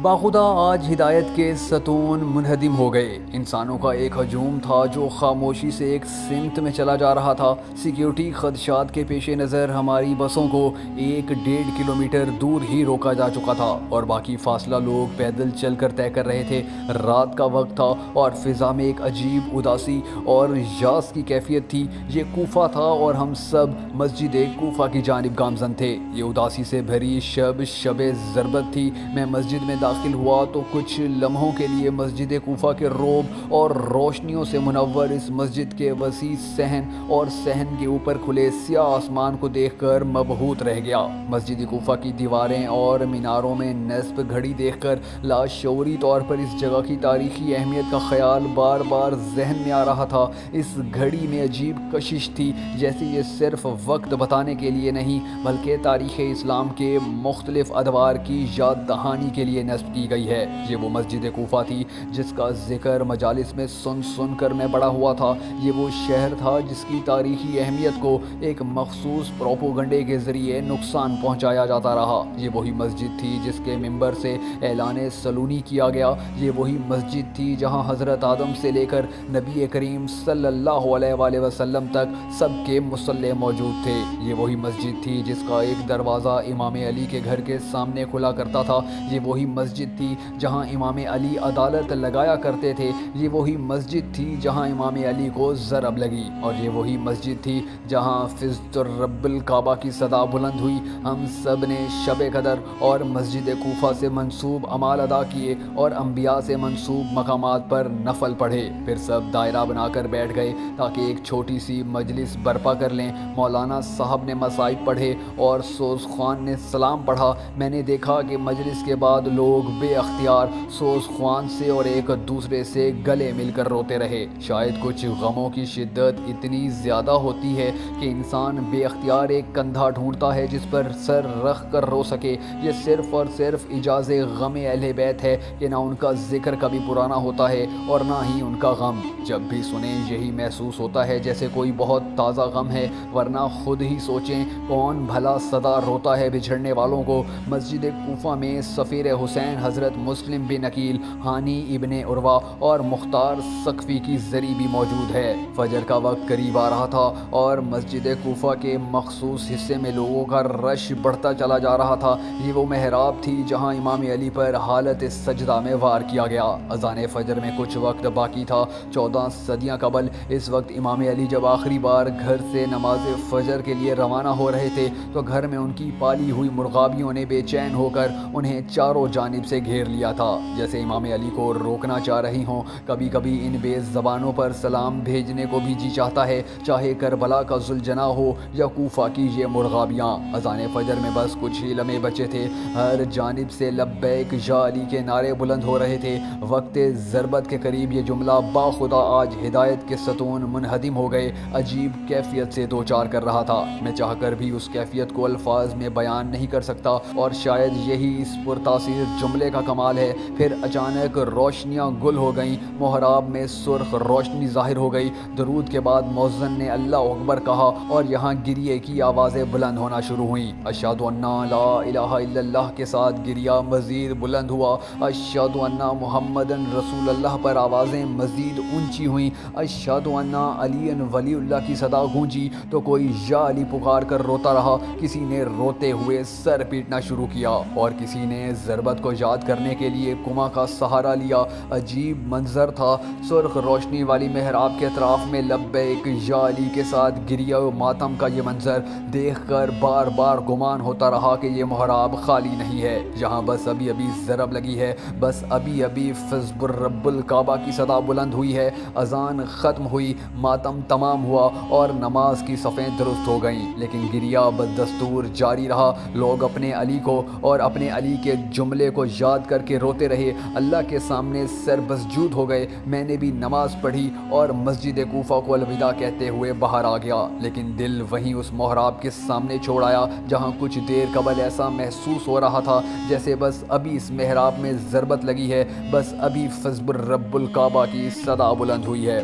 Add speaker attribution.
Speaker 1: باخدا آج ہدایت کے ستون منہدم ہو گئے۔ انسانوں کا ایک ہجوم تھا جو خاموشی سے ایک سمت میں چلا جا رہا تھا۔ سیکیورٹی خدشات کے پیش نظر ہماری بسوں کو 1.5 کلومیٹر دور ہی روکا جا چکا تھا اور باقی فاصلہ لوگ پیدل چل کر طے کر رہے تھے۔ رات کا وقت تھا اور فضا میں ایک عجیب اداسی اور یاس کی کیفیت تھی۔ یہ کوفہ تھا اور ہم سب مسجد کوفہ کی جانب گامزن تھے۔ یہ اداسی سے بھری شب ضربت تھی۔ میں مسجد میں داخل ہوا تو کچھ لمحوں کے لیے مسجد کوفہ کے روب اور روشنیوں سے منور اس مسجد کے وسیع صحن اور صحن کے اوپر کھلے سیاہ آسمان کو دیکھ کر مبہوت رہ گیا۔ مسجد کوفہ کی دیواریں اور میناروں میں نصب گھڑی دیکھ کر لاشعوری طور پر اس جگہ کی تاریخی اہمیت کا خیال بار بار ذہن میں آ رہا تھا۔ اس گھڑی میں عجیب کشش تھی، جیسے یہ صرف وقت بتانے کے لیے نہیں بلکہ تاریخ اسلام کے مختلف ادوار کی یاد دہانی کے لیے نصب کی گئی ہے۔ یہ وہ مسجد کوفہ تھی جس کا ذکر مجالس میں سن کر میں بڑا ہوا تھا۔ یہ وہ شہر تھا جس کی تاریخی اہمیت کو ایک مخصوص پروپیگنڈے کے ذریعے نقصان پہنچایا جاتا رہا۔ یہ وہی مسجد تھی جس کے منبر سے اعلان صلونی کیا گیا۔ یہ وہی مسجد تھی جہاں حضرت آدم سے لے کر نبی کریم صلی اللہ علیہ وآلہ وسلم تک سب کے مصلی موجود تھے۔ یہ وہی مسجد تھی جس کا ایک دروازہ امام علی کے گھر کے سامنے کھلا کرتا تھا۔ یہ وہی مسجد تھی جہاں امام علی عدالت لگایا کرتے تھے۔ یہ وہی مسجد تھی جہاں امام علی کو ضرب لگی، اور یہ وہی مسجد تھی جہاں فزت رب الکعبہ کی صدا بلند ہوئی۔ ہم سب نے شب قدر اور مسجد کوفہ سے منسوب اعمال ادا کیے اور انبیاء سے منسوب مقامات پر نفل پڑھے، پھر سب دائرہ بنا کر بیٹھ گئے تاکہ ایک چھوٹی سی مجلس برپا کر لیں۔ مولانا صاحب نے مصائب پڑھے اور سوز خوان نے سلام پڑھا۔ میں نے دیکھا کہ مجلس کے بعد لوگ بے اختیار سوز خوان سے اور ایک دوسرے سے گلے مل کر روتے رہے۔ شاید کچھ غموں کی شدت اتنی زیادہ ہوتی ہے کہ انسان بے اختیار ایک کندھا ڈھونڈتا ہے جس پر سر رکھ کر رو سکے۔ یہ صرف اور صرف اعجاز غم اہل بیت ہے کہ نہ ان کا ذکر کبھی پرانا ہوتا ہے اور نہ ہی ان کا غم۔ جب بھی سنیں یہی محسوس ہوتا ہے جیسے کوئی بہت تازہ غم ہے، ورنہ خود ہی سوچیں کون بھلا صدا روتا ہے بچھڑنے والوں کو۔ مسجد کوفہ میں سفیر حسین حضرت مسلم بن عقیل، ہانی ابن عروہ اور مختار ثقفی کی زری بھی موجود ہے۔ فجر کا وقت قریب آ رہا تھا اور مسجد کوفہ کے مخصوص حصے میں لوگوں کا رش بڑھتا چلا جا رہا تھا۔ یہ وہ محراب تھی جہاں امام علی پر حالت سجدہ میں وار کیا گیا۔ اذان فجر میں کچھ وقت باقی تھا۔ 14 صدیاں قبل اس وقت امام علی جب آخری بار گھر سے نماز فجر کے لیے روانہ ہو رہے تھے تو گھر میں ان کی پالی ہوئی مرغابیوں نے بے چین ہو کر انہیں چاروں جانب سے گھیر لیا تھا، جیسے امام علی کو روکنا چاہ رہی ہوں۔ کبھی کبھی ان بے زبانوں پر سلام بھیجنے کو بھی جی چاہتا ہے، چاہے کربلا کا ذوالجناح ہو یا کوفہ کی یہ مرغابیاں۔ اذان فجر میں بس کچھ ہی لمحے بچے تھے۔ ہر جانب سے لبیک یا علی کے نعرے بلند ہو رہے تھے۔ وقت ضربت کے قریب یہ جملہ باخدا آج ہدایت کے ستون منہدم ہو گئے عجیب کیفیت سے دوچار کر رہا تھا۔ میں چاہ کر بھی اس کیفیت کو الفاظ میں بیان نہیں کر سکتا، اور شاید یہی اس پرتاثیر جملے کا کمال ہے۔ پھر اچانک روشنیاں گل ہو گئیں، محراب میں سرخ روشنی ظاہر ہو گئی۔ درود کے بعد مؤذن نے اللہ اکبر کہا اور یہاں گریے کی آوازیں بلند ہونا شروع ہوئیں۔ اشہد ان لا الہ الا اللہ کے ساتھ گریہ مزید بلند ہوا۔ اشہد ان محمد رسول اللہ پر آوازیں مزید اونچی ہوئیں۔ اشہد ان علی ولی اللہ کی صدا گونجی تو کوئی یا علی پکار کر روتا رہا۔ کسی نے روتے ہوئے سر پیٹنا شروع کیا اور کسی نے ضربت کو یاد کرنے کے لیے کما کا سہارا لیا۔ عجیب منظر تھا۔ سرخ روشنی والی محراب کے اطراف میں لبیک یا علی کے ساتھ گریہ و ماتم کا یہ منظر دیکھ کر بار بار گمان ہوتا رہا کہ یہ محراب خالی نہیں ہے، یہاں بس ابھی ابھی ضرب لگی ہے، بس ابھی ابھی فزب رب الکعبہ کی صدا بلند ہوئی ہے۔ اذان ختم ہوئی، ماتم تمام ہوا اور نماز کی صفیں درست ہو گئیں، لیکن گریہ بدستور جاری رہا۔ لوگ اپنے علی کو اور اپنے علی کے جملے کو یاد کر کے روتے رہے، اللہ کے سامنے سر مسجود ہو گئے۔ میں نے بھی نماز پڑھی اور مسجد کوفہ کو الوداع کہتے ہوئے باہر آ گیا، لیکن دل وہیں اس محراب کے سامنے چھوڑ آیا جہاں کچھ دیر قبل ایسا محسوس ہو رہا تھا جیسے بس ابھی اس محراب میں ضربت لگی ہے، بس ابھی فزب رب الکعبہ کی صدا بلند ہوئی ہے۔